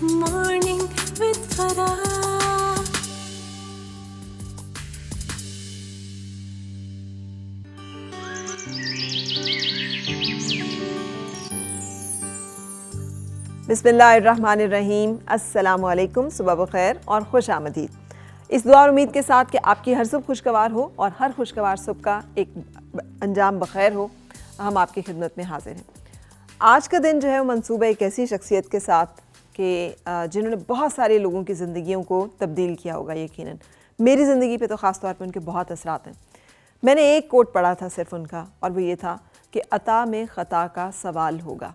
Morning with Farah. बिस्मिल्लाहिर्रहमानिर्रहीम। अस्सलामु अलैकुम, सुबह बखैर और खुश आमदीद। इस दुआ और उम्मीद के साथ कि आपकी हर सुबह खुशगवार हो और हर खुशगवार सुबह का एक अंजाम बखैर हो, हम आपकी खिदमत में हाजिर हैं। आज का दिन जो है वो मंसूबा एक ऐसी शख्सियत के साथ कि जिन्होंने बहुत सारे लोगों की ज़िंदगियों को तब्दील किया होगा। यकीनन मेरी ज़िंदगी पे तो ख़ास तौर पे उनके बहुत असरात हैं। मैंने एक कोट पढ़ा था सिर्फ उनका, और वो ये था कि अता में ख़ता का सवाल होगा,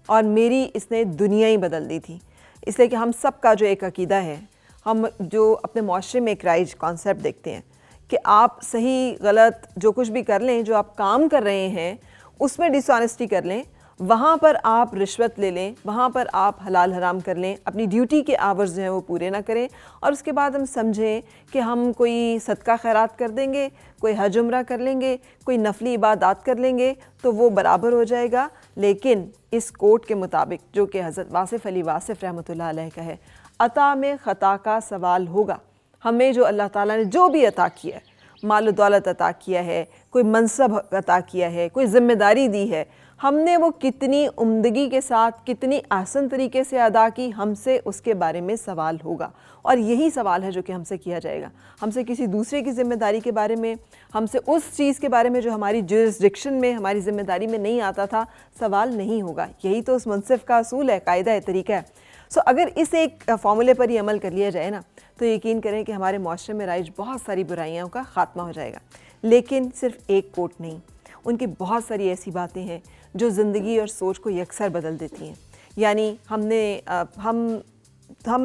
और मेरी इसने दुनिया ही बदल दी थी। इसलिए कि हम सब का जो एक अकीदा है, हम जो अपने माशरे में एक राइज कॉन्सेप्ट देखते हैं कि आप सही गलत जो कुछ भी कर लें, जो आप काम कर रहे हैं उसमें डिसऑनेस्टी कर लें, वहाँ पर आप रिश्वत ले लें, वहाँ पर आप हलाल हराम कर लें, अपनी ड्यूटी के आवर्स जो हैं वो पूरे ना करें, और उसके बाद हम समझें कि हम कोई सदका खैरात कर देंगे, कोई हज उम्रा कर लेंगे, कोई नफली इबादत कर लेंगे तो वो बराबर हो जाएगा। लेकिन इस कोट के मुताबिक, जो कि हज़रत वासिफ़ अली वासिफ़ रहमतुल्लाह अलैह का है, अता में ख़ता का सवाल होगा। हमें जो अल्लाह ताला ने जो भी अता किया है, माल दौलत अता किया है, कोई मनसब अता किया है, कोई ज़िम्मेदारी दी है, हमने वो कितनी उम्दगी के साथ, कितनी आसान तरीके से अदा की, हमसे उसके बारे में सवाल होगा। और यही सवाल है जो कि हमसे किया जाएगा। हमसे किसी दूसरे की ज़िम्मेदारी के बारे में, हमसे उस चीज़ के बारे में जो हमारी जुरिस्डिक्शन में, हमारी ज़िम्मेदारी में नहीं आता था, सवाल नहीं होगा। यही तो उस मुनसिफ़ का असूल है, कायदा है, तरीका है। सो अगर इस एक फार्मूले पर ही अमल कर लिया जाए ना, तो यकीन करें कि हमारे माशरे में राइज बहुत सारी बुराइयों का ख़ात्मा हो जाएगा। लेकिन सिर्फ एक कोट नहीं, उनकी बहुत सारी ऐसी बातें हैं जो ज़िंदगी और सोच को यकसर बदल देती हैं। यानी हम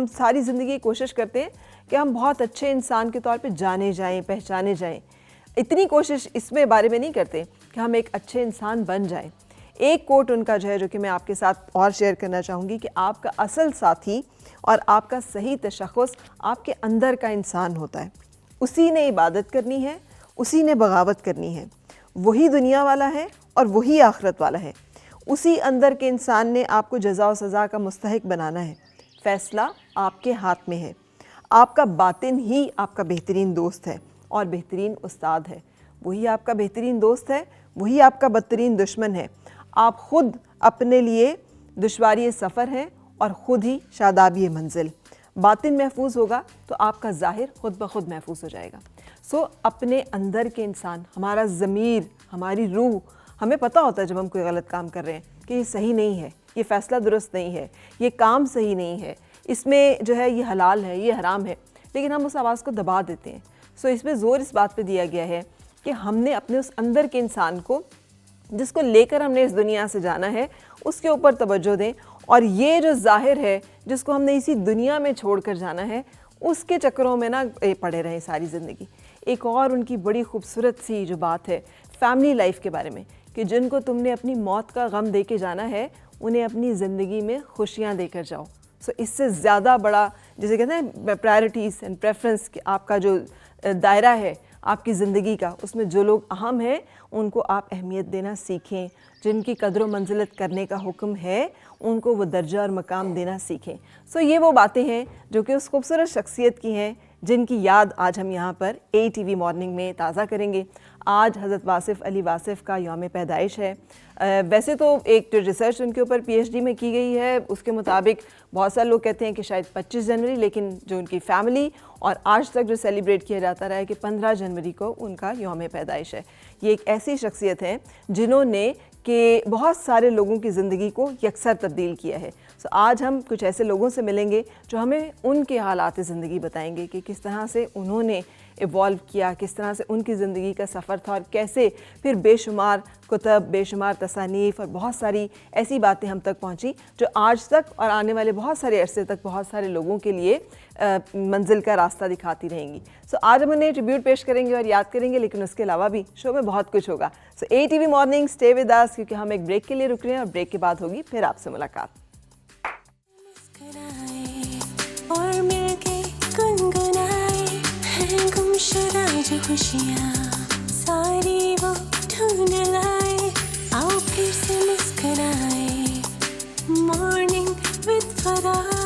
सारी ज़िंदगी कोशिश करते हैं कि हम बहुत अच्छे इंसान के तौर पे जाने जाएं, पहचाने जाएं। इतनी कोशिश इसमें बारे में नहीं करते कि हम एक अच्छे इंसान बन जाएं। एक कोट उनका जो है, जो कि मैं आपके साथ और शेयर करना चाहूँगी, कि आपका असल साथी और आपका सही तशख़्ख़ुस आपके अंदर का इंसान होता है। उसी ने इबादत करनी है, उसी ने बगावत करनी है, वही दुनिया वाला है और वही आखिरत वाला है। उसी अंदर के इंसान ने आपको जज़ा और सज़ा का मुस्तहिक बनाना है। फ़ैसला आपके हाथ में है। आपका बातिन ही आपका बेहतरीन दोस्त है और बेहतरीन उस्ताद है। वही आपका बेहतरीन दोस्त है, वही आपका बदतरीन दुश्मन है। आप ख़ुद अपने लिए दुश्वारी सफ़र हैं और ख़ुद ही शादाबी मंजिल। बातिन महफूज होगा तो आपका ज़ाहिर ख़ुद ब खुद महफूज हो जाएगा। सो अपने अंदर के इंसान, हमारा ज़मीर, हमारी रूह, हमें पता होता है जब हम कोई गलत काम कर रहे हैं कि ये सही नहीं है, ये फ़ैसला दुरुस्त नहीं है, ये काम सही नहीं है, इसमें जो है ये हलाल है, ये हराम है, लेकिन हम उस आवाज़ को दबा देते हैं। सो इसमें ज़ोर इस बात पे दिया गया है कि हमने अपने उस अंदर के इंसान को, जिसको लेकर हमने इस दुनिया से जाना है, उसके ऊपर तवज्जो दें, और ये जो ज़ाहिर है जिसको हमने इसी दुनिया में छोड़ कर जाना है, उसके चक्करों में ना पड़े रहें सारी ज़िंदगी। एक और उनकी बड़ी खूबसूरत सी जो बात है फैमिली लाइफ के बारे में, कि जिनको तुमने अपनी मौत का गम दे के जाना है, उन्हें अपनी ज़िंदगी में खुशियाँ देकर जाओ। सो इससे ज़्यादा बड़ा, जैसे कहते हैं प्रायोरिटीज़ एंड प्रेफरेंस, कि आपका जो दायरा है आपकी ज़िंदगी का, उसमें जो लोग अहम हैं उनको आप अहमियत देना सीखें। जिनकी कदर व मंजिलत करने का हुक्म है, उनको वो दर्जा और मकाम देना सीखें। सो ये वो बातें हैं जो कि उस खूबसूरत शख्सियत की हैं, जिनकी याद आज हम यहाँ पर ATV मॉर्निंग में ताज़ा करेंगे। आज हज़रत वासिफ़ अली वासिफ़ का यौम पैदाइश है। वैसे तो एक रिसर्च उनके ऊपर PhD में की गई है, उसके मुताबिक बहुत सारे लोग कहते हैं कि शायद 25 जनवरी, लेकिन जो उनकी फ़ैमिली और आज तक जो सेलिब्रेट किया जाता रहा है कि 15 जनवरी को उनका यौम पैदाइश है। ये एक ऐसी शख्सियत है जिन्होंने कि बहुत सारे लोगों की ज़िंदगी को यकसर तब्दील किया है। सो आज हम कुछ ऐसे लोगों से मिलेंगे जो हमें उनके हालात ज़िंदगी बताएंगे कि किस तरह से उन्होंने इवॉल्व किया, किस तरह से उनकी ज़िंदगी का सफ़र था, और कैसे फिर बेशुमार कुतब, बेशुमार तसानीफ़ और बहुत सारी ऐसी बातें हम तक पहुँची जो आज तक और आने वाले बहुत सारे अरसे तक बहुत सारे लोगों के लिए मंजिल का रास्ता दिखाती रहेंगी। सो आज हम उन्हें ट्रिब्यूट पेश करेंगे और याद करेंगे, लेकिन उसके अलावा भी शो में बहुत कुछ होगा। सो ATV morning, stay with us, क्योंकि हम एक ब्रेक के लिए रुक रहे हैं और ब्रेक के बाद होगी फिर आपसे मुलाकात। और मिलके गुनगुनाए हैं गुमशुदा जो खुशियाँ, सारी वो ढूंढ लाए, आओ फिर से मुस्कुराए। Morning with Farah.